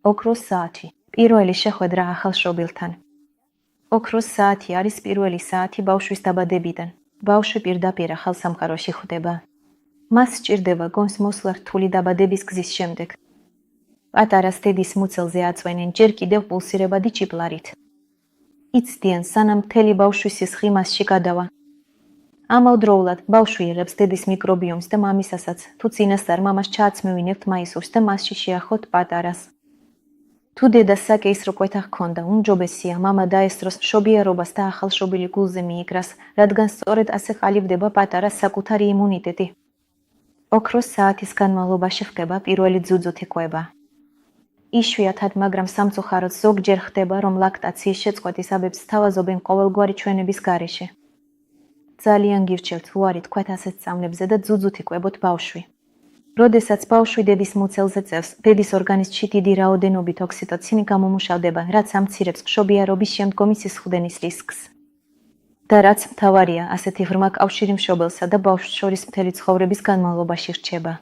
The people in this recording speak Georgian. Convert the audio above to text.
ოქროს საათი. პირველი შეხვედრა ახალ შობილთან. ოქროს საათი არის პირველი საათი ბავშვის დაბადებიდან. ბავშვი პირდაპირ ახალ სამყაროში ხვდება. მას სჭირდება გონს მოსვლა რთული დაბადების გზის შემდეგ. პატარას დედის მუცელზე აწვენენ ჯერ კიდევ პულსირებადი ჭიპლარით. იცდიან, სანამ მთელი ბავშვის სისხლი მასში გადავა. ამავდროულად ბავშვი იღებს დედის მიკრობიომს და მამისასაც, თუ წინასწარ მამას ჩააცმევინებთ მაისურს და მასში შეახოთ პატარას. თუ დედას საკეისრო კვეთა ჰქონდა, უმჯობესია მამა დაესწროს მშობიარობას და ახალშობილი გულზე მიიკრას, რადგან სწორედ ასე ყალიბდება პატარას საკუთარი იმუნიტეტი. ოქროს საათის განმავლობაში ხდება პირველი ძუძუთი კვება. იშვიათად, მაგრამ სამწუხაროდ ზოგჯერ ხდება, რომ ლაქტაციის შეწყვეტის აბებს სთავაზობენ ყოველგვარი ჩვენების გარეშე. ძალიან გირჩევთ უარი თქვათ ასეთ სწამლებზე და ძუძუთი კვებოთ ბავშვი. როდესაც ბავშვი დედის მუცელზე წევს, დედის ორგანიზმში დიდი რაოდენობით ოქსიტოცინი გამომუშავდება, რაც ამცირებს მშობიარობის შემდგომი სისხლდენის რისკს. და რაც მთავარია, ასეთი ღრმა კავშირი მშობელსა და ბავშვს შორის მთელი ცხოვრების განმავლობაში რჩება.